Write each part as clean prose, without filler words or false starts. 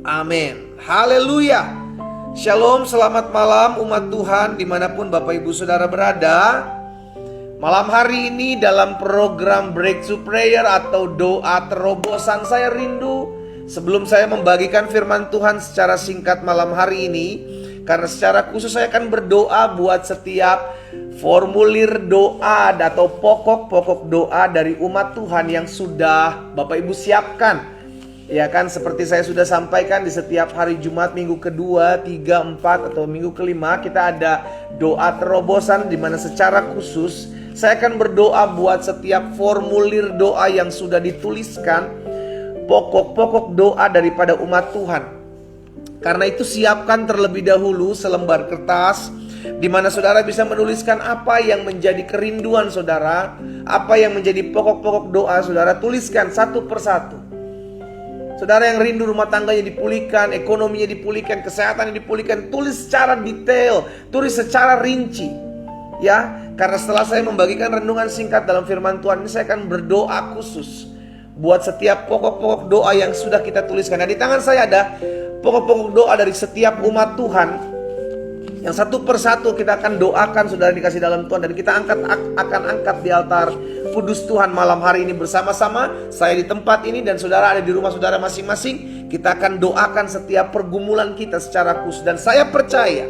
Amin. Haleluya. Shalom, selamat malam umat Tuhan dimanapun Bapak Ibu Saudara berada. Malam hari ini dalam program Breakthrough Prayer atau doa terobosan saya rindu. Sebelum saya membagikan firman Tuhan secara singkat malam hari ini, karena secara khusus saya akan berdoa buat setiap formulir doa atau pokok-pokok doa dari umat Tuhan yang sudah Bapak Ibu siapkan. Ya kan, seperti saya sudah sampaikan di setiap hari Jumat, minggu kedua, 3, 4 atau minggu kelima kita ada doa terobosan di mana secara khusus saya akan berdoa buat setiap formulir doa yang sudah dituliskan, pokok-pokok doa daripada umat Tuhan. Karena itu siapkan terlebih dahulu selembar kertas di mana saudara bisa menuliskan apa yang menjadi kerinduan saudara, apa yang menjadi pokok-pokok doa saudara, tuliskan satu persatu. Saudara yang rindu rumah tangganya dipulihkan, ekonominya dipulihkan, kesehatannya dipulihkan, tulis secara detail, tulis secara rinci. Ya, karena setelah saya membagikan renungan singkat dalam firman Tuhan ini, saya akan berdoa khusus buat setiap pokok-pokok doa yang sudah kita tuliskan. Nah, di tangan saya ada pokok-pokok doa dari setiap umat Tuhan yang satu persatu kita akan doakan saudara dikasih dalam Tuhan, dan kita akan angkat di altar kudus Tuhan malam hari ini bersama-sama. Saya di tempat ini dan saudara ada di rumah saudara masing-masing. Kita akan doakan setiap pergumulan kita secara khusus, dan saya percaya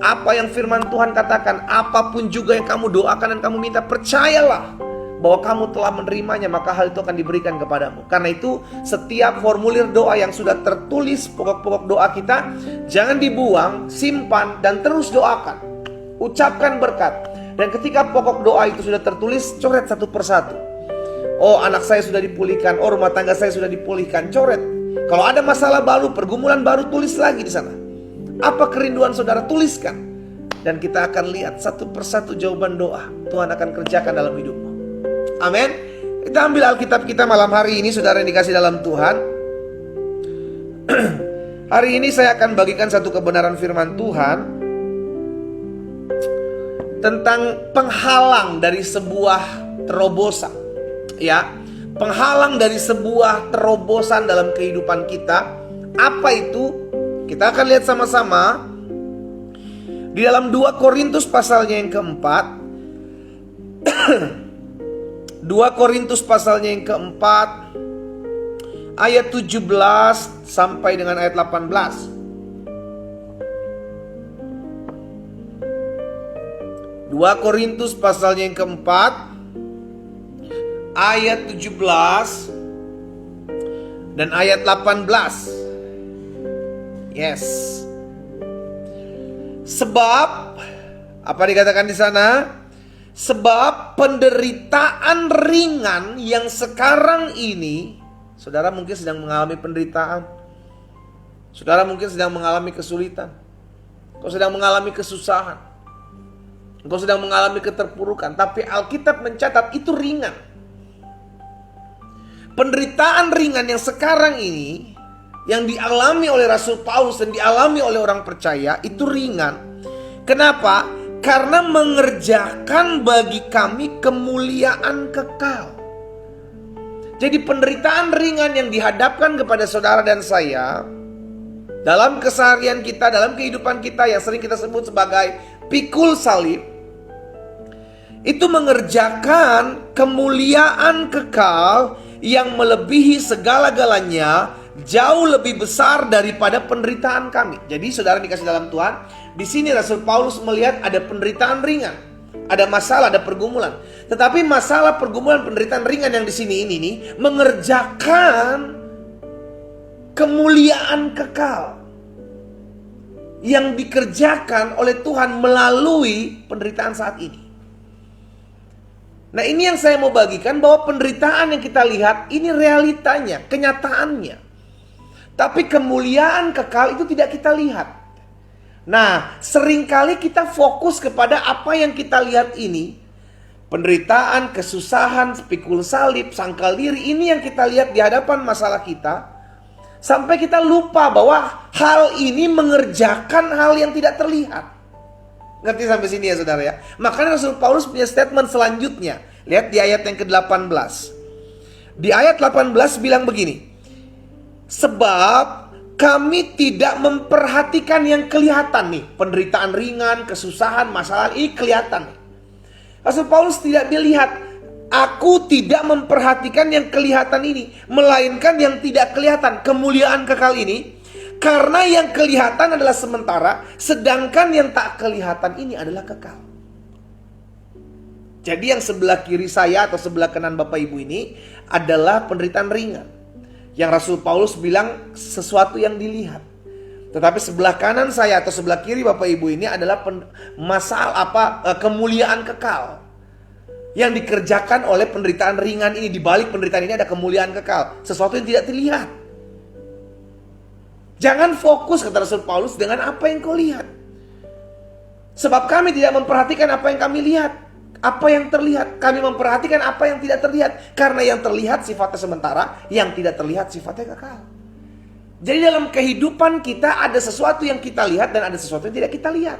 apa yang firman Tuhan katakan, apapun juga yang kamu doakan dan kamu minta, percayalah bahwa kamu telah menerimanya, maka hal itu akan diberikan kepadamu. Karena itu setiap formulir doa yang sudah tertulis, pokok-pokok doa kita, jangan dibuang, simpan dan terus doakan. Ucapkan berkat. Dan ketika pokok doa itu sudah tertulis, coret satu persatu. Oh, anak saya sudah dipulihkan, oh rumah tangga saya sudah dipulihkan, coret. Kalau ada masalah baru, pergumulan baru, tulis lagi di sana. Apa kerinduan saudara, tuliskan. Dan kita akan lihat satu persatu jawaban doa Tuhan akan kerjakan dalam hidupmu. Amin. Kita ambil Alkitab kita malam hari ini, saudara yang dikasih dalam Tuhan. Hari ini saya akan bagikan satu kebenaran firman Tuhan tentang penghalang dari sebuah terobosan. Ya, penghalang dari sebuah terobosan dalam kehidupan kita. Apa itu? Kita akan lihat sama-sama di dalam 2 Korintus pasalnya yang keempat. 2 Korintus pasalnya yang keempat, ayat 17 sampai dengan ayat 18. 2 Korintus pasalnya yang keempat, ayat 17 dan ayat 18. Yes. Sebab apa dikatakan di sana? Sebab penderitaan ringan yang sekarang ini, saudara mungkin sedang mengalami penderitaan. Saudara mungkin sedang mengalami kesulitan. Kau sedang mengalami kesusahan. Kau sedang mengalami keterpurukan. Tapi Alkitab mencatat itu ringan. Penderitaan ringan yang sekarang ini, yang dialami oleh Rasul Paulus dan dialami oleh orang percaya, itu ringan. Kenapa? Karena mengerjakan bagi kami kemuliaan kekal. Jadi penderitaan ringan yang dihadapkan kepada saudara dan saya dalam keseharian kita, dalam kehidupan kita yang sering kita sebut sebagai pikul salib, itu mengerjakan kemuliaan kekal yang melebihi segala-galanya, jauh lebih besar daripada penderitaan kami. Jadi saudara dikasih dalam Tuhan, di sini Rasul Paulus melihat ada penderitaan ringan, ada masalah, ada pergumulan. Tetapi masalah, pergumulan, penderitaan ringan yang di sini ini nih mengerjakan kemuliaan kekal yang dikerjakan oleh Tuhan melalui penderitaan saat ini. Nah, ini yang saya mau bagikan, bahwa penderitaan yang kita lihat ini realitanya, kenyataannya. Tapi kemuliaan kekal itu tidak kita lihat. Nah, seringkali kita fokus kepada apa yang kita lihat ini. Penderitaan, kesusahan, pikul salib, sangkal diri, ini yang kita lihat di hadapan masalah kita. Sampai kita lupa bahwa hal ini mengerjakan hal yang tidak terlihat. Ngerti sampai sini ya saudara ya? Makanya Rasul Paulus punya statement selanjutnya. Lihat di ayat yang ke-18. Di ayat 18 bilang begini. Sebab kami tidak memperhatikan yang kelihatan nih. Penderitaan ringan, kesusahan, masalah ini kelihatan. Rasul Paulus tidak melihat, aku tidak memperhatikan yang kelihatan ini, melainkan yang tidak kelihatan, kemuliaan kekal ini. Karena yang kelihatan adalah sementara, sedangkan yang tak kelihatan ini adalah kekal. Jadi yang sebelah kiri saya atau sebelah kanan Bapak Ibu ini adalah penderitaan ringan. Yang Rasul Paulus bilang sesuatu yang dilihat. Tetapi sebelah kanan saya atau sebelah kiri Bapak Ibu ini adalah kemuliaan kekal. Yang dikerjakan oleh penderitaan ringan ini. Di balik penderitaan ini ada kemuliaan kekal. Sesuatu yang tidak terlihat. Jangan fokus, kata Rasul Paulus, dengan apa yang kau lihat. Sebab kami tidak memperhatikan apa yang kami lihat. Apa yang terlihat, kami memperhatikan apa yang tidak terlihat. Karena yang terlihat sifatnya sementara, yang tidak terlihat sifatnya kekal. Jadi dalam kehidupan kita ada sesuatu yang kita lihat dan ada sesuatu yang tidak kita lihat.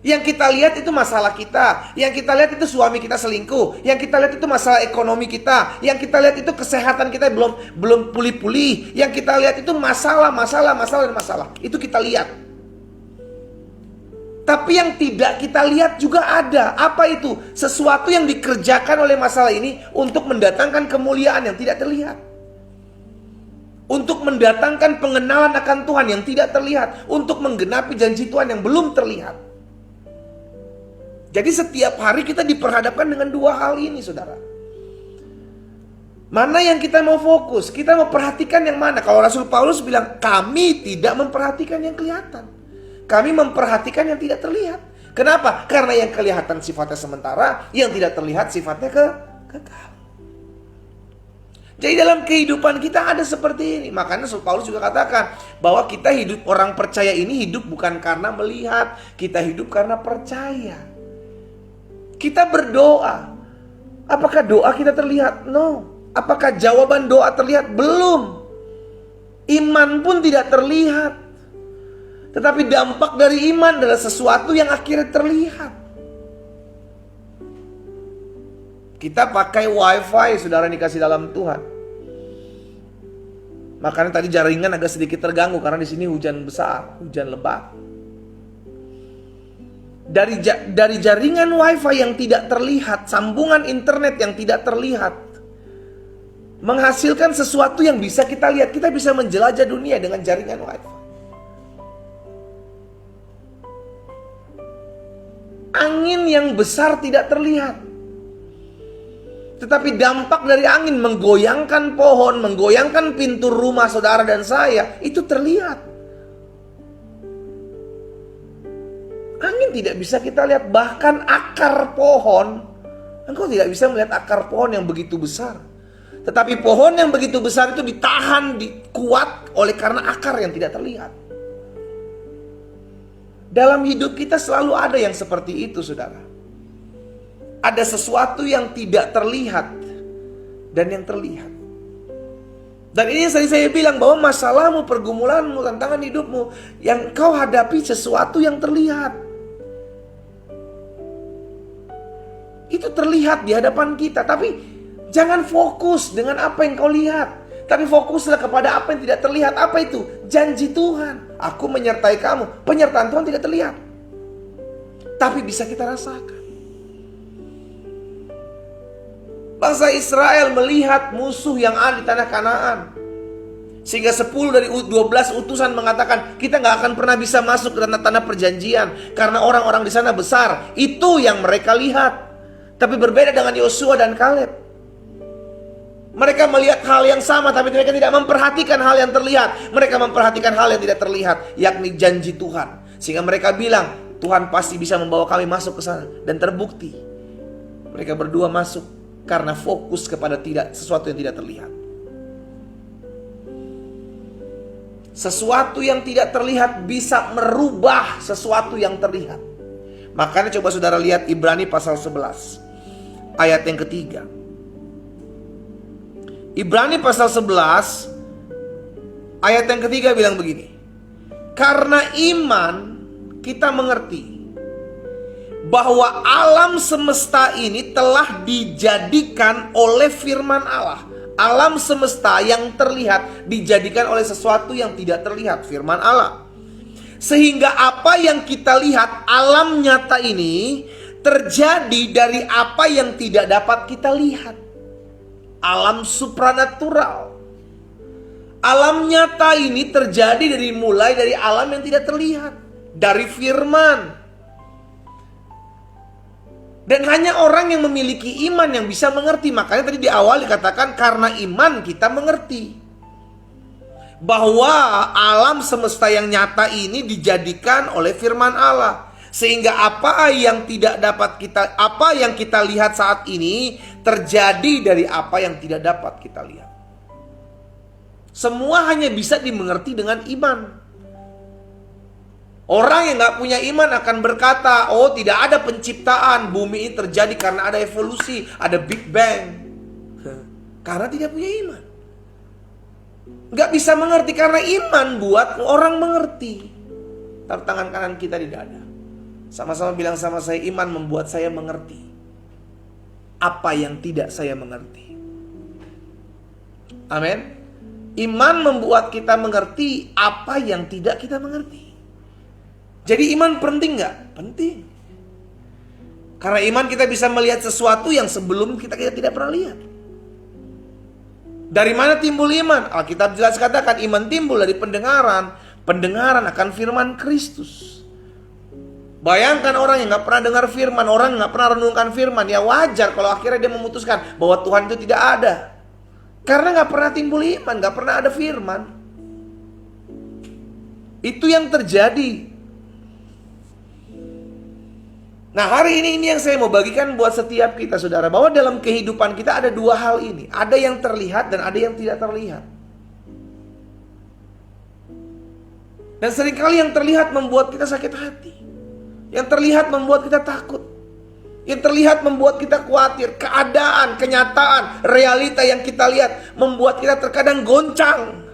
Yang kita lihat itu masalah kita. Yang kita lihat itu suami kita selingkuh. Yang kita lihat itu masalah ekonomi kita. Yang kita lihat itu kesehatan kita belum pulih-pulih. Yang kita lihat itu masalah. Itu kita lihat. Tapi yang tidak kita lihat juga ada. Apa itu? Sesuatu yang dikerjakan oleh masalah ini untuk mendatangkan kemuliaan yang tidak terlihat. Untuk mendatangkan pengenalan akan Tuhan yang tidak terlihat. Untuk menggenapi janji Tuhan yang belum terlihat. Jadi setiap hari kita diperhadapkan dengan dua hal ini, saudara. Mana yang kita mau fokus? Kita mau perhatikan yang mana? Kalau Rasul Paulus bilang, kami tidak memperhatikan yang kelihatan. Kami memperhatikan yang tidak terlihat. Kenapa? Karena yang kelihatan sifatnya sementara, yang tidak terlihat sifatnya kekal. Jadi dalam kehidupan kita ada seperti ini. Makanya Rasul Paulus juga katakan bahwa kita hidup, orang percaya ini hidup bukan karena melihat, kita hidup karena percaya. Kita berdoa. Apakah doa kita terlihat? No. Apakah jawaban doa terlihat? Belum. Iman pun tidak terlihat. Tetapi dampak dari iman adalah sesuatu yang akhirnya terlihat. Kita pakai wifi, saudara dikasih dalam Tuhan. Makanya tadi jaringan agak sedikit terganggu karena di sini hujan besar, hujan lebat. Dari jaringan wifi yang tidak terlihat, sambungan internet yang tidak terlihat, menghasilkan sesuatu yang bisa kita lihat. Kita bisa menjelajah dunia dengan jaringan wifi. Angin yang besar tidak terlihat. Tetapi dampak dari angin menggoyangkan pohon, menggoyangkan pintu rumah saudara dan saya, itu terlihat. Angin tidak bisa kita lihat, bahkan akar pohon. Engkau tidak bisa melihat akar pohon yang begitu besar. Tetapi pohon yang begitu besar itu ditahan, kuat oleh karena akar yang tidak terlihat. Dalam hidup kita selalu ada yang seperti itu, saudara. Ada sesuatu yang tidak terlihat dan yang terlihat. Dan ini yang tadi saya bilang bahwa masalahmu, pergumulanmu, tantangan hidupmu, yang kau hadapi sesuatu yang terlihat. Itu terlihat di hadapan kita. Tapi jangan fokus dengan apa yang kau lihat. Tapi fokuslah kepada apa yang tidak terlihat. Apa itu? Janji Tuhan. Aku menyertai kamu. Penyertaan Tuhan tidak terlihat, tapi bisa kita rasakan. Bangsa Israel melihat musuh yang ada di tanah Kanaan. Sehingga 10 dari 12 utusan mengatakan, kita gak akan pernah bisa masuk ke tanah perjanjian. Karena orang-orang di sana besar. Itu yang mereka lihat. Tapi berbeda dengan Yosua dan Kaleb. Mereka melihat hal yang sama, tapi mereka tidak memperhatikan hal yang terlihat. Mereka memperhatikan hal yang tidak terlihat, yakni janji Tuhan. Sehingga mereka bilang, Tuhan pasti bisa membawa kami masuk ke sana. Dan terbukti, mereka berdua masuk karena fokus kepada sesuatu yang tidak terlihat. Sesuatu yang tidak terlihat bisa merubah sesuatu yang terlihat. Makanya coba saudara lihat Ibrani pasal 11, ayat yang ketiga. Ibrani pasal 11 ayat yang ketiga bilang begini. Karena iman kita mengerti bahwa alam semesta ini telah dijadikan oleh firman Allah. Alam semesta yang terlihat dijadikan oleh sesuatu yang tidak terlihat, firman Allah. Sehingga apa yang kita lihat, alam nyata ini terjadi dari apa yang tidak dapat kita lihat. Alam supranatural. Alam nyata ini terjadi mulai dari alam yang tidak terlihat, dari firman. Dan hanya orang yang memiliki iman yang bisa mengerti. Makanya tadi di awal dikatakan karena iman kita mengerti bahwa alam semesta yang nyata ini dijadikan oleh firman Allah. Sehingga apa yang kita lihat saat ini terjadi dari apa yang tidak dapat kita lihat. Semua hanya bisa dimengerti dengan iman. Orang yang gak punya iman akan berkata, oh tidak ada penciptaan, bumi ini terjadi karena ada evolusi, ada Big Bang. Karena tidak punya iman. Gak bisa mengerti karena iman buat orang mengerti. Taruh tangan kanan kita di dada. Sama-sama bilang sama saya, iman membuat saya mengerti apa yang tidak saya mengerti. Amin. Iman membuat kita mengerti apa yang tidak kita mengerti. Jadi iman penting gak? Penting. Karena iman kita bisa melihat sesuatu yang sebelum kita tidak pernah lihat. Dari mana timbul iman? Alkitab jelas katakan iman timbul dari pendengaran. Pendengaran akan firman Kristus. Bayangkan orang yang gak pernah dengar firman, orang yang gak pernah renungkan firman, ya wajar kalau akhirnya dia memutuskan bahwa Tuhan itu tidak ada. Karena gak pernah timbul iman, gak pernah ada firman. Itu yang terjadi. Nah hari ini yang saya mau bagikan buat setiap kita saudara, bahwa dalam kehidupan kita ada dua hal ini. Ada yang terlihat dan ada yang tidak terlihat. Dan seringkali yang terlihat membuat kita sakit hati. Yang terlihat membuat kita takut. Yang terlihat membuat kita khawatir. Keadaan, kenyataan, realita yang kita lihat membuat kita terkadang goncang.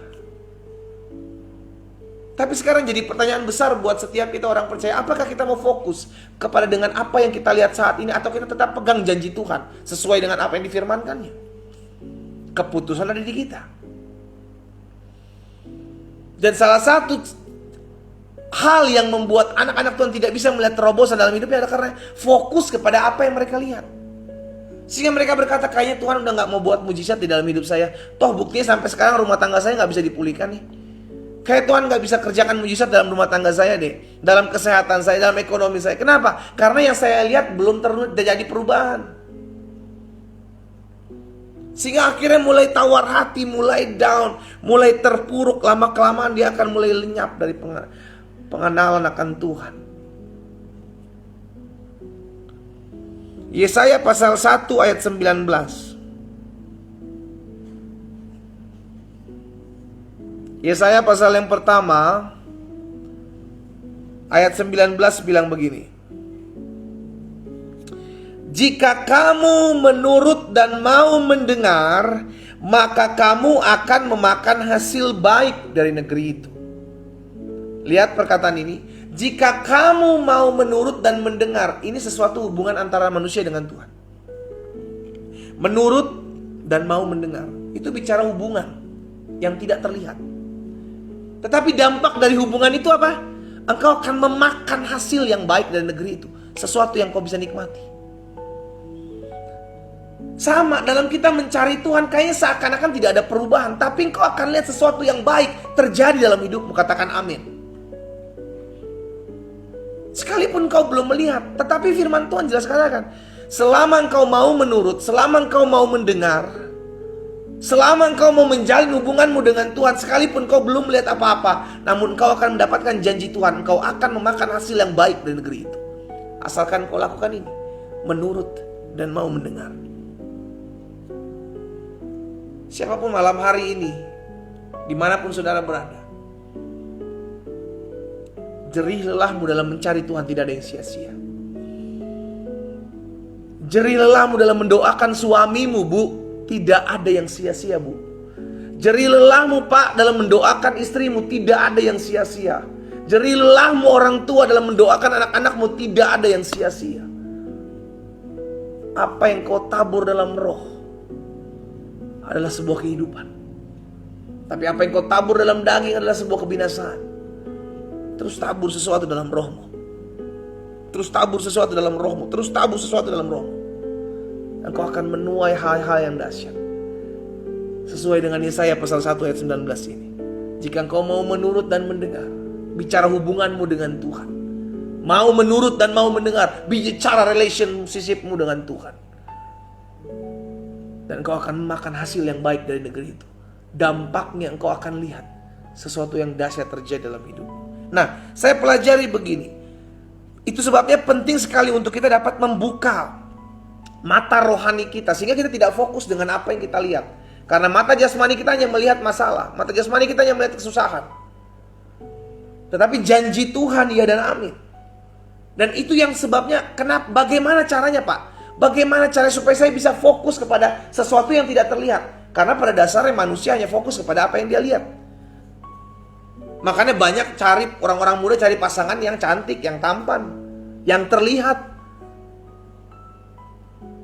Tapi sekarang jadi pertanyaan besar buat setiap kita orang percaya. Apakah kita mau fokus kepada dengan apa yang kita lihat saat ini, atau kita tetap pegang janji Tuhan sesuai dengan apa yang difirmankannya? Keputusan ada di kita. Dan salah satu hal yang membuat anak-anak Tuhan tidak bisa melihat terobosan dalam hidupnya adalah karena fokus kepada apa yang mereka lihat. Sehingga mereka berkata, kayaknya Tuhan udah gak mau buat mujizat di dalam hidup saya. Toh buktinya sampai sekarang rumah tangga saya gak bisa dipulihkan nih. Kayak Tuhan gak bisa kerjakan mujizat dalam rumah tangga saya deh. Dalam kesehatan saya, dalam ekonomi saya. Kenapa? Karena yang saya lihat belum terjadi perubahan. Sehingga akhirnya mulai tawar hati, mulai down, mulai terpuruk. Lama-kelamaan dia akan mulai lenyap dari pengenalan akan Tuhan. Yesaya pasal 1 ayat 19. Yesaya pasal yang pertama ayat 19 bilang begini. Jika kamu menurut dan mau mendengar, maka kamu akan memakan hasil baik dari negeri itu. Lihat perkataan ini. Jika kamu mau menurut dan mendengar, ini sesuatu hubungan antara manusia dengan Tuhan. Menurut dan mau mendengar, itu bicara hubungan yang tidak terlihat. Tetapi dampak dari hubungan itu apa? Engkau akan memakan hasil yang baik dari negeri itu. Sesuatu yang kau bisa nikmati. Sama dalam kita mencari Tuhan, kayaknya seakan-akan tidak ada perubahan. Tapi engkau akan lihat sesuatu yang baik terjadi dalam hidupmu. Katakan amin. Sekalipun kau belum melihat, tetapi firman Tuhan jelas katakan, selama engkau mau menurut, selama engkau mau mendengar, selama engkau mau menjalin hubunganmu dengan Tuhan, sekalipun kau belum melihat apa-apa, namun engkau akan mendapatkan janji Tuhan. Engkau akan memakan hasil yang baik dari negeri itu. Asalkan kau lakukan ini, menurut dan mau mendengar. Siapapun malam hari ini, dimanapun saudara berada, jerih lelahmu dalam mencari Tuhan tidak ada yang sia-sia. Jerih lelahmu dalam mendoakan suamimu, Bu, tidak ada yang sia-sia, Bu. Jerih lelahmu, Pak, dalam mendoakan istrimu, tidak ada yang sia-sia. Jerih lelahmu orang tua dalam mendoakan anak-anakmu, tidak ada yang sia-sia. Apa yang kau tabur dalam roh, adalah sebuah kehidupan. Tapi apa yang kau tabur dalam daging adalah sebuah kebinasaan. Terus tabur sesuatu dalam rohmu. Terus tabur sesuatu dalam rohmu. Terus tabur sesuatu dalam rohmu. Engkau akan menuai hal-hal yang dahsyat. Sesuai dengan Yesaya pasal 1 ayat 19 ini. Jika engkau mau menurut dan mendengar, bicara hubunganmu dengan Tuhan. Mau menurut dan mau mendengar, bicara relationshipmu dengan Tuhan. Dan engkau akan memakan hasil yang baik dari negeri itu. Dampaknya engkau akan lihat sesuatu yang dahsyat terjadi dalam hidupmu. Nah, saya pelajari begini. Itu sebabnya penting sekali untuk kita dapat membuka mata rohani kita, sehingga kita tidak fokus dengan apa yang kita lihat. Karena mata jasmani kita hanya melihat masalah, mata jasmani kita hanya melihat kesusahan. Tetapi janji Tuhan ya dan amin. Dan itu yang sebabnya kenapa, bagaimana caranya Pak? Bagaimana caranya supaya saya bisa fokus kepada sesuatu yang tidak terlihat? Karena pada dasarnya manusia hanya fokus kepada apa yang dia lihat. Makanya banyak orang-orang muda cari pasangan yang cantik, yang tampan, yang terlihat.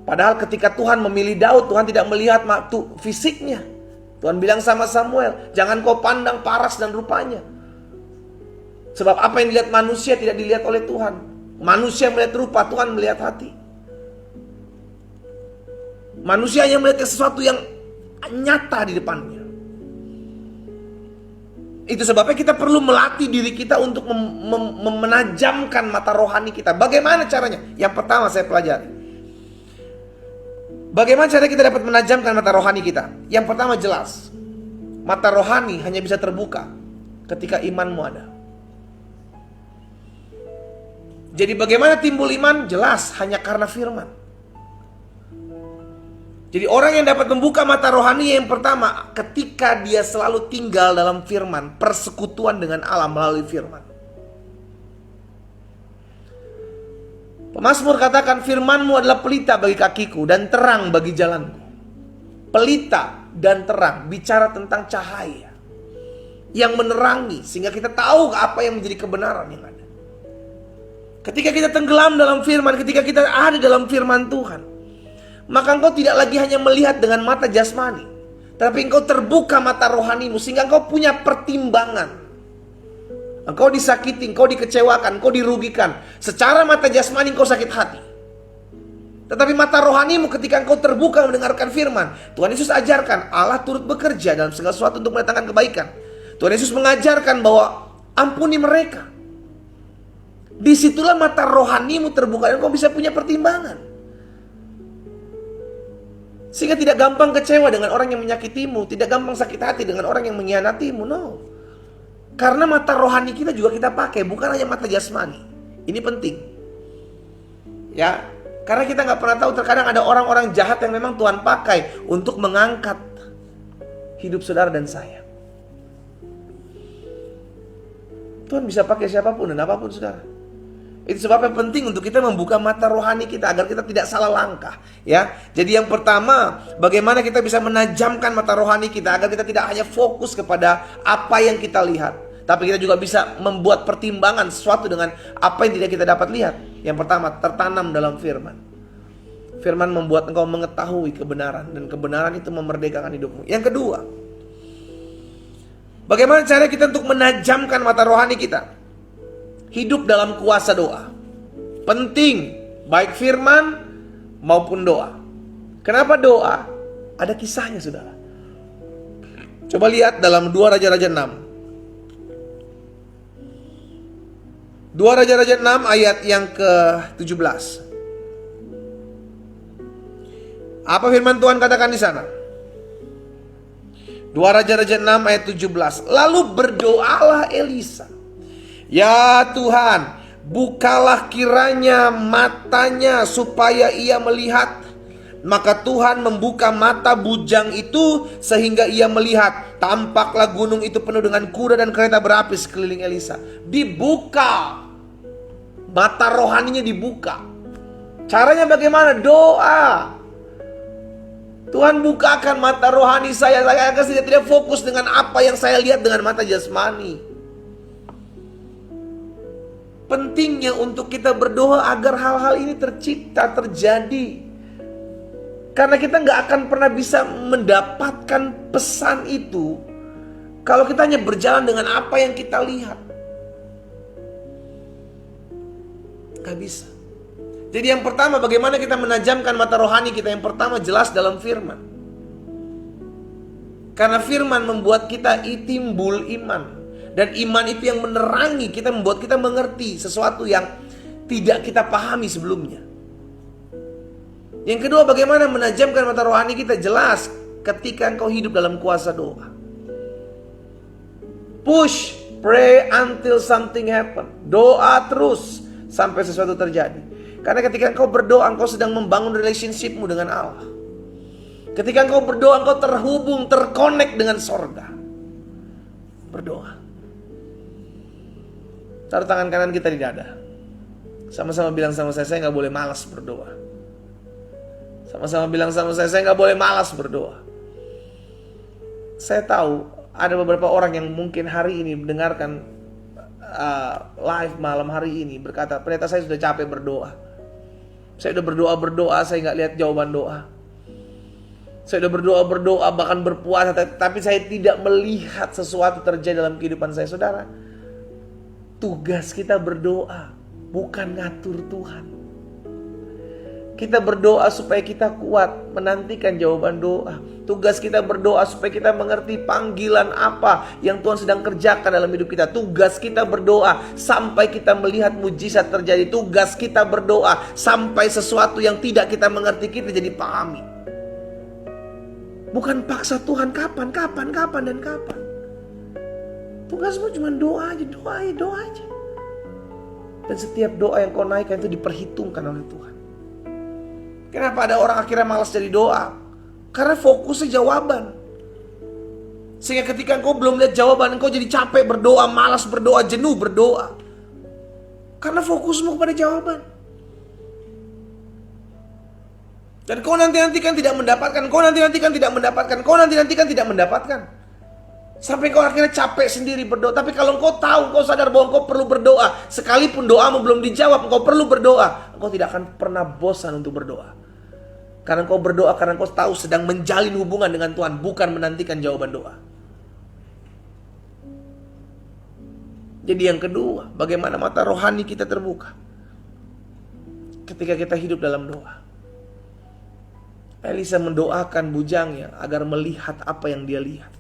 Padahal ketika Tuhan memilih Daud, Tuhan tidak melihat fisiknya. Tuhan bilang sama Samuel, jangan kau pandang paras dan rupanya. Sebab apa yang dilihat manusia tidak dilihat oleh Tuhan. Manusia melihat rupa, Tuhan melihat hati. Manusia hanya melihat sesuatu yang nyata di depannya. Itu sebabnya kita perlu melatih diri kita untuk menajamkan mata rohani kita. Bagaimana caranya? Yang pertama saya pelajari. Bagaimana cara kita dapat menajamkan mata rohani kita? Yang pertama jelas, mata rohani hanya bisa terbuka ketika imanmu ada. Jadi bagaimana timbul iman? Jelas, hanya karena firman. Jadi orang yang dapat membuka mata rohani yang pertama, ketika dia selalu tinggal dalam firman, persekutuan dengan Allah melalui firman. Pemazmur katakan, firman-Mu adalah pelita bagi kakiku dan terang bagi jalanku. Pelita dan terang bicara tentang cahaya yang menerangi sehingga kita tahu apa yang menjadi kebenaran yang ada. Ketika kita tenggelam dalam firman, ketika kita ada dalam firman Tuhan, maka engkau tidak lagi hanya melihat dengan mata jasmani, tapi engkau terbuka mata rohanimu sehingga engkau punya pertimbangan. Engkau disakiti, engkau dikecewakan, engkau dirugikan. Secara mata jasmani engkau sakit hati. Tetapi mata rohanimu ketika engkau terbuka mendengarkan firman, Tuhan Yesus ajarkan Allah turut bekerja dalam segala sesuatu untuk mendatangkan kebaikan. Tuhan Yesus mengajarkan bahwa ampuni mereka. Disitulah mata rohanimu terbuka dan engkau bisa punya pertimbangan. Sehingga tidak gampang kecewa dengan orang yang menyakitimu, tidak gampang sakit hati dengan orang yang mengkhianatimu. No. Karena mata rohani kita juga kita pakai, bukan hanya mata jasmani. Ini penting. Ya, karena kita nggak pernah tahu, terkadang ada orang-orang jahat yang memang Tuhan pakai untuk mengangkat hidup saudara dan saya. Tuhan bisa pakai siapapun dan apapun saudara. Itu sebabnya penting untuk kita membuka mata rohani kita agar kita tidak salah langkah, ya. Jadi yang pertama, bagaimana kita bisa menajamkan mata rohani kita agar kita tidak hanya fokus kepada apa yang kita lihat, tapi kita juga bisa membuat pertimbangan sesuatu dengan apa yang tidak kita dapat lihat. Yang pertama, tertanam dalam firman. Firman membuat engkau mengetahui kebenaran, dan kebenaran itu memerdekakan hidupmu. Yang kedua, bagaimana cara kita untuk menajamkan mata rohani kita? Hidup dalam kuasa doa. Penting, baik firman maupun doa. Kenapa doa? Ada kisahnya saudara. Coba lihat dalam 2 Raja-Raja 6. 2 Raja-Raja 6 ayat yang ke-17. Apa firman Tuhan katakan di sana? 2 Raja-Raja 6 ayat 17. Lalu berdoalah Elisa, ya Tuhan, bukalah kiranya matanya supaya ia melihat. Maka Tuhan membuka mata bujang itu sehingga ia melihat. Tampaklah gunung itu penuh dengan kuda dan kereta berapi sekeliling Elisa. Dibuka. Mata rohaninya dibuka. Caranya bagaimana? Doa. Tuhan bukakan mata rohani saya agar saya tidak fokus dengan apa yang saya lihat dengan mata jasmani. Pentingnya untuk kita berdoa agar hal-hal ini tercipta, terjadi. Karena kita nggak akan pernah bisa mendapatkan pesan itu kalau kita hanya berjalan dengan apa yang kita lihat. Gak bisa. Jadi yang pertama, bagaimana kita menajamkan mata rohani kita? Yang pertama jelas dalam firman. Karena firman membuat kita timbul iman. Dan iman itu yang menerangi kita, membuat kita mengerti sesuatu yang tidak kita pahami sebelumnya. Yang kedua, bagaimana menajamkan mata rohani kita? Jelas ketika engkau hidup dalam kuasa doa. Push, pray until something happen. Doa terus sampai sesuatu terjadi. Karena ketika engkau berdoa, engkau sedang membangun relationship-mu dengan Allah. Ketika engkau berdoa, engkau terhubung, terkonek dengan sorga. Berdoa. Taruh tangan kanan kita di dada. Sama-sama bilang sama saya gak boleh malas berdoa. Sama-sama bilang sama saya gak boleh malas berdoa. Saya tahu ada beberapa orang yang mungkin hari ini mendengarkan live malam hari ini berkata, pendeta saya sudah capek berdoa. Saya sudah berdoa, saya gak lihat jawaban doa. Saya sudah berdoa, bahkan berpuasa, tapi saya tidak melihat sesuatu terjadi dalam kehidupan saya. Saudara, tugas kita berdoa, bukan ngatur Tuhan. Kita berdoa supaya kita kuat menantikan jawaban doa. Tugas kita berdoa supaya kita mengerti panggilan apa yang Tuhan sedang kerjakan dalam hidup kita. Tugas kita berdoa sampai kita melihat mujizat terjadi. Tugas kita berdoa sampai sesuatu yang tidak kita mengerti kita jadi pahami. Bukan paksa Tuhan kapan. Tugasmu cuma doa aja. Dan setiap doa yang kau naikkan itu diperhitungkan oleh Tuhan. Kenapa ada orang akhirnya malas jadi doa? Karena fokusnya jawaban. Sehingga ketika engkau belum lihat jawaban, engkau jadi capek berdoa, malas berdoa, jenuh berdoa. Karena fokusmu kepada jawaban. Dan kau nanti-nantikan tidak mendapatkan. Sampai kau akhirnya capek sendiri berdoa. Tapi kalau engkau tahu, engkau sadar bahwa engkau perlu berdoa, sekalipun doamu belum dijawab, engkau perlu berdoa, engkau tidak akan pernah bosan untuk berdoa. Karena engkau berdoa, karena engkau tahu sedang menjalin hubungan dengan Tuhan, bukan menantikan jawaban doa. Jadi yang kedua, bagaimana mata rohani kita terbuka ketika kita hidup dalam doa. Elisa mendoakan bujangnya agar melihat apa yang dia lihat.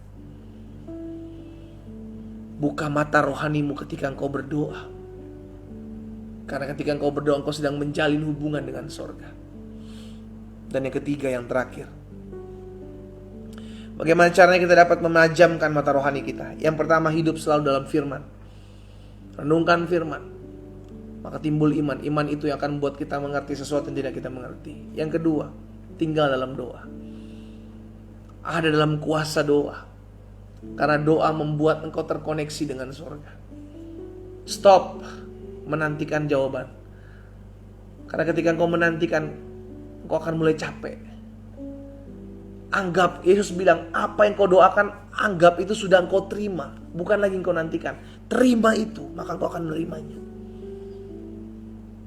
Buka mata rohanimu ketika engkau berdoa. Karena ketika engkau berdoa, engkau sedang menjalin hubungan dengan sorga. Dan yang ketiga, yang terakhir, bagaimana caranya kita dapat menajamkan mata rohani kita? Yang pertama, hidup selalu dalam firman. Renungkan firman, maka timbul iman. Iman itu yang akan membuat kita mengerti sesuatu yang tidak kita mengerti. Yang kedua, tinggal dalam doa. Ada dalam kuasa doa. Karena doa membuat engkau terkoneksi dengan surga. Stop menantikan jawaban. Karena ketika engkau menantikan, engkau akan mulai capek. Anggap, Yesus bilang, apa yang kau doakan, anggap itu sudah engkau terima. Bukan lagi engkau nantikan. Terima itu, maka engkau akan menerimanya.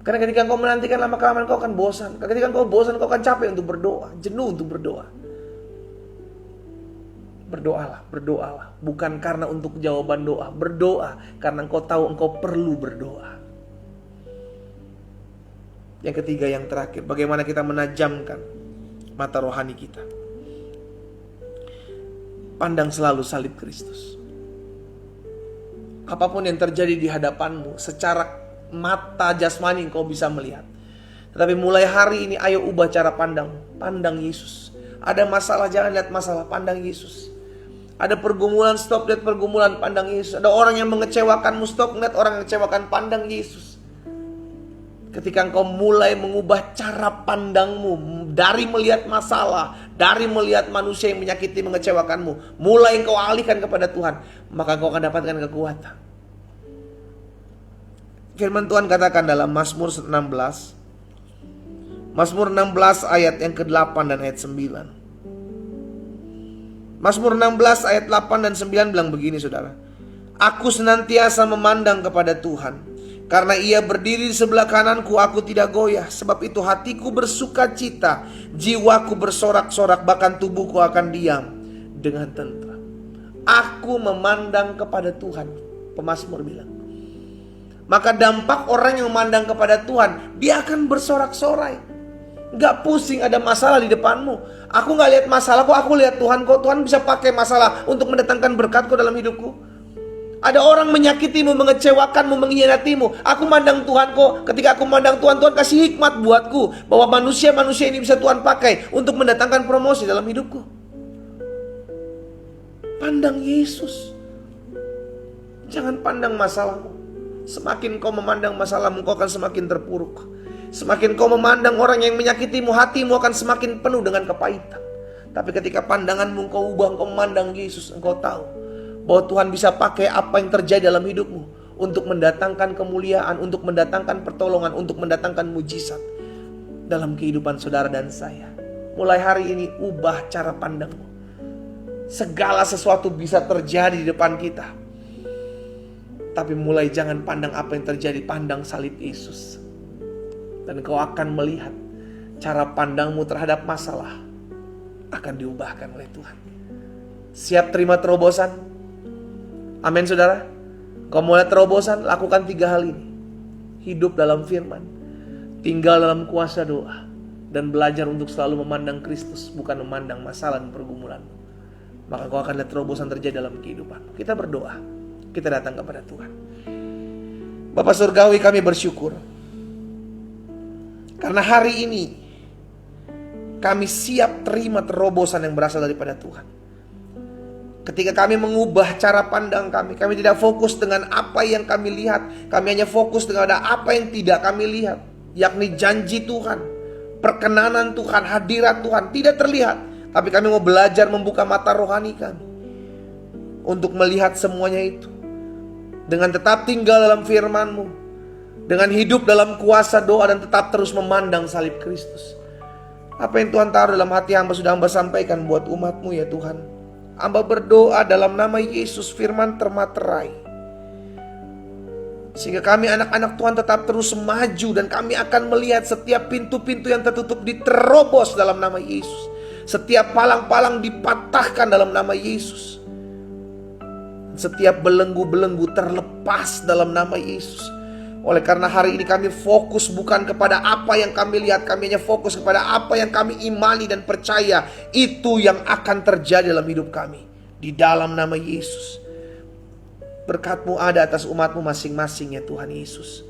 Karena ketika engkau menantikan, lama-kelamaan engkau akan bosan. Ketika engkau bosan, engkau akan capek untuk berdoa. Jenuh untuk berdoa. Berdoalah. Bukan karena untuk jawaban doa. Berdoa karena engkau tahu engkau perlu berdoa. Yang ketiga, yang terakhir, bagaimana kita menajamkan mata rohani kita. Pandang selalu salib Kristus. Apapun yang terjadi di hadapanmu, secara mata jasmani engkau bisa melihat. Tetapi mulai hari ini, ayo ubah cara pandang. Pandang Yesus. Ada masalah, jangan lihat masalah, pandang Yesus. Ada pergumulan, stop lihat pergumulan, pandang Yesus. Ada orang yang mengecewakanmu, stop lihat orang yang mengecewakan, pandang Yesus. Ketika engkau mulai mengubah cara pandangmu dari melihat masalah, dari melihat manusia yang menyakiti, mengecewakanmu, mulai engkau alihkan kepada Tuhan, maka engkau akan dapatkan kekuatan. Firman Tuhan katakan dalam Mazmur 16. Mazmur 16 ayat yang ke-8 dan ayat 9. Mazmur 16 ayat 8 dan 9 bilang begini, saudara. Aku senantiasa memandang kepada Tuhan, Karena ia berdiri di sebelah kananku, aku tidak goyah. Sebab itu hatiku bersuka cita, jiwaku bersorak-sorak, bahkan tubuhku akan diam dengan tentram. Aku memandang kepada Tuhan, pemazmur bilang. Maka dampak orang yang memandang kepada Tuhan, dia akan bersorak-sorai. Gak pusing ada masalah di depanmu. Aku gak lihat masalah kok, aku lihat Tuhan kok. Tuhan bisa pakai masalah untuk mendatangkan berkat kok dalam hidupku. Ada orang menyakitimu, mengecewakanmu, mengkhianatimu. Aku mandang Tuhan kok. Ketika aku mandang Tuhan, Tuhan kasih hikmat buatku. Bahwa manusia-manusia ini bisa Tuhan pakai untuk mendatangkan promosi dalam hidupku. Pandang Yesus. Jangan pandang masalahmu. Semakin kau memandang masalahmu, kau akan semakin terpuruk. Semakin kau memandang orang yang menyakitimu, hatimu akan semakin penuh dengan kepahitan. Tapi ketika pandanganmu kau ubah, kau memandang Yesus, engkau tahu bahwa Tuhan bisa pakai apa yang terjadi dalam hidupmu untuk mendatangkan kemuliaan, untuk mendatangkan pertolongan, untuk mendatangkan mujizat dalam kehidupan saudara dan saya. Mulai hari ini ubah cara pandangmu. Segala sesuatu bisa terjadi di depan kita. Tapi mulai jangan pandang apa yang terjadi, pandang salib Yesus. Dan kau akan melihat cara pandangmu terhadap masalah akan diubahkan oleh Tuhan. Siap terima terobosan? Amin saudara. Kau mau lihat terobosan? Lakukan 3 hal ini. Hidup dalam firman, tinggal dalam kuasa doa, dan belajar untuk selalu memandang Kristus, bukan memandang masalah dan pergumulanmu. Maka kau akan lihat terobosan terjadi dalam kehidupan. Kita berdoa, kita datang kepada Tuhan. Bapa Surgawi, kami bersyukur karena hari ini kami siap terima terobosan yang berasal daripada Tuhan. Ketika kami mengubah cara pandang kami tidak fokus dengan apa yang kami lihat. Kami hanya fokus dengan apa yang tidak kami lihat, yakni janji Tuhan, perkenanan Tuhan, hadirat Tuhan tidak terlihat. Tapi kami mau belajar membuka mata rohani kami untuk melihat semuanya itu. Dengan tetap tinggal dalam firman-Mu, dengan hidup dalam kuasa doa, dan tetap terus memandang salib Kristus. Apa yang Tuhan taruh dalam hati hamba sudah hamba sampaikan buat umat-Mu ya Tuhan. Hamba berdoa dalam nama Yesus, firman termaterai, sehingga kami anak-anak Tuhan tetap terus maju. Dan kami akan melihat setiap pintu-pintu yang tertutup diterobos dalam nama Yesus. Setiap palang-palang dipatahkan dalam nama Yesus. Setiap belenggu-belenggu terlepas dalam nama Yesus. Oleh karena hari ini kami fokus bukan kepada apa yang kami lihat. Kami hanya fokus kepada apa yang kami imani dan percaya. Itu yang akan terjadi dalam hidup kami. Di dalam nama Yesus. Berkat-Mu ada atas umat-Mu masing-masing ya Tuhan Yesus.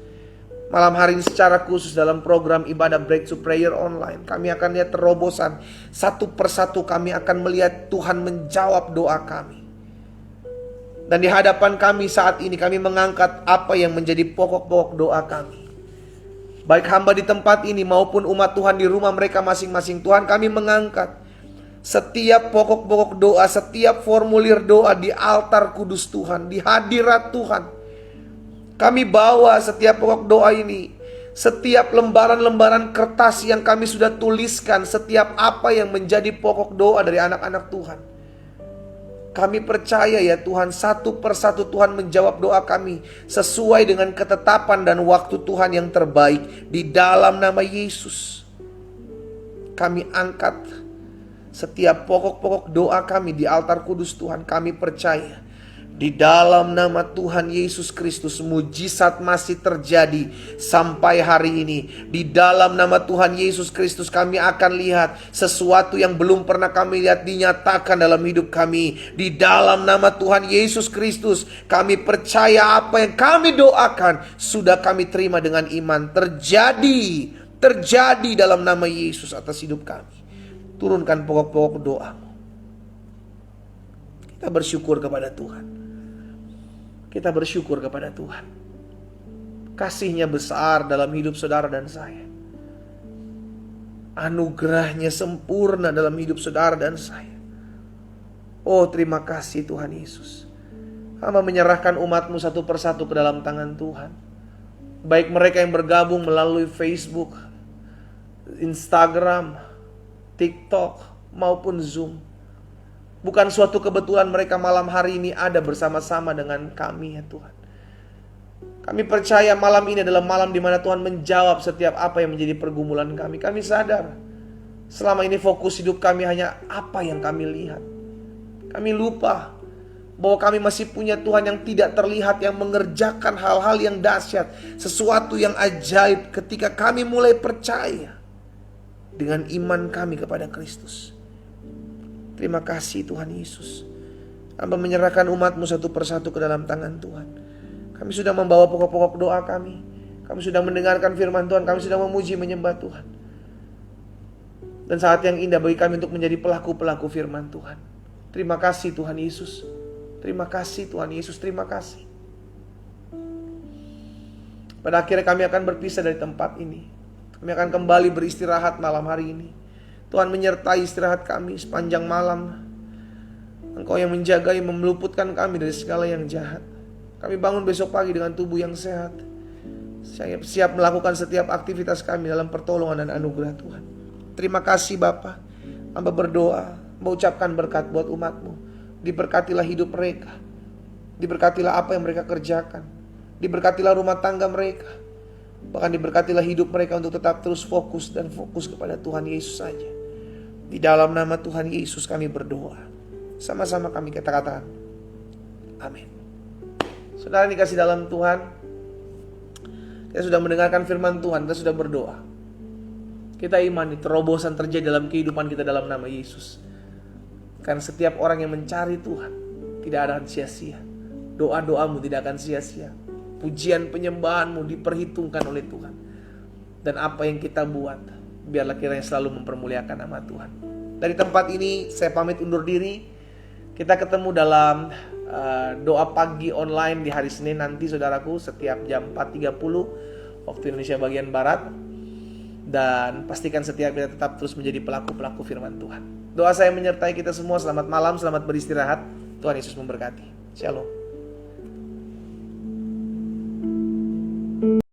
Malam hari ini secara khusus dalam program ibadah Breakthrough Prayer Online, kami akan lihat terobosan. Satu persatu kami akan melihat Tuhan menjawab doa kami. Dan di hadapan kami saat ini kami mengangkat apa yang menjadi pokok-pokok doa kami. Baik hamba di tempat ini maupun umat Tuhan di rumah mereka masing-masing. Tuhan, kami mengangkat setiap pokok-pokok doa, setiap formulir doa di altar kudus Tuhan, di hadirat Tuhan. Kami bawa setiap pokok doa ini, setiap lembaran-lembaran kertas yang kami sudah tuliskan, setiap apa yang menjadi pokok doa dari anak-anak Tuhan. Kami percaya ya Tuhan, satu persatu Tuhan menjawab doa kami sesuai dengan ketetapan dan waktu Tuhan yang terbaik. Di dalam nama Yesus, kami angkat setiap pokok-pokok doa kami di altar kudus Tuhan. Kami percaya di dalam nama Tuhan Yesus Kristus, mujizat masih terjadi sampai hari ini. Di dalam nama Tuhan Yesus Kristus kami akan lihat sesuatu yang belum pernah kami lihat dinyatakan dalam hidup kami. Di dalam nama Tuhan Yesus Kristus kami percaya apa yang kami doakan sudah kami terima dengan iman. Terjadi dalam nama Yesus atas hidup kami. Turunkan pokok-pokok doamu. Kita bersyukur kepada Tuhan. Kita bersyukur kepada Tuhan. Kasih-Nya besar dalam hidup saudara dan saya. Anugerah-Nya sempurna dalam hidup saudara dan saya. Oh, terima kasih Tuhan Yesus. Hamba menyerahkan umat-Mu satu persatu ke dalam tangan Tuhan. Baik mereka yang bergabung melalui Facebook, Instagram, TikTok, maupun Zoom. Bukan suatu kebetulan mereka malam hari ini ada bersama-sama dengan kami ya Tuhan. Kami percaya malam ini adalah malam di mana Tuhan menjawab setiap apa yang menjadi pergumulan kami. Kami sadar selama ini fokus hidup kami hanya apa yang kami lihat. Kami lupa bahwa kami masih punya Tuhan yang tidak terlihat, yang mengerjakan hal-hal yang dahsyat, sesuatu yang ajaib ketika kami mulai percaya dengan iman kami kepada Kristus. Terima kasih Tuhan Yesus. Hamba menyerahkan umat-Mu satu persatu ke dalam tangan Tuhan. Kami sudah membawa pokok-pokok doa kami. Kami sudah mendengarkan firman Tuhan. Kami sudah memuji menyembah Tuhan. Dan saat yang indah bagi kami untuk menjadi pelaku-pelaku firman Tuhan. Terima kasih Tuhan Yesus. Terima kasih Tuhan Yesus. Terima kasih. Pada akhirnya kami akan berpisah dari tempat ini. Kami akan kembali beristirahat malam hari ini. Tuhan menyertai istirahat kami sepanjang malam. Engkau yang menjagai, meluputkan kami dari segala yang jahat. Kami bangun besok pagi dengan tubuh yang sehat. Siap melakukan setiap aktivitas kami dalam pertolongan dan anugerah Tuhan. Terima kasih Bapa. Hamba berdoa, mengucapkan berkat buat umat-Mu. Diberkatilah hidup mereka. Diberkatilah apa yang mereka kerjakan. Diberkatilah rumah tangga mereka. Bahkan diberkatilah hidup mereka untuk tetap terus fokus dan fokus kepada Tuhan Yesus saja. Di dalam nama Tuhan Yesus kami berdoa. Sama-sama kami katakan amin. Saudara dikasih dalam Tuhan, kita sudah mendengarkan firman Tuhan, kita sudah berdoa. Kita imani terobosan terjadi dalam kehidupan kita dalam nama Yesus. Karena setiap orang yang mencari Tuhan tidak akan sia-sia. Doa-doamu tidak akan sia-sia. Pujian penyembahanmu diperhitungkan oleh Tuhan. Dan apa yang kita buat, biarlah kiranya selalu mempermuliakan nama Tuhan. Dari tempat ini saya pamit undur diri. Kita ketemu dalam doa pagi online di hari Senin nanti saudaraku, setiap jam 4.30 waktu Indonesia bagian Barat. Dan pastikan setiap kita tetap terus menjadi pelaku-pelaku firman Tuhan. Doa saya menyertai kita semua. Selamat malam, selamat beristirahat. Tuhan Yesus memberkati. Shalom.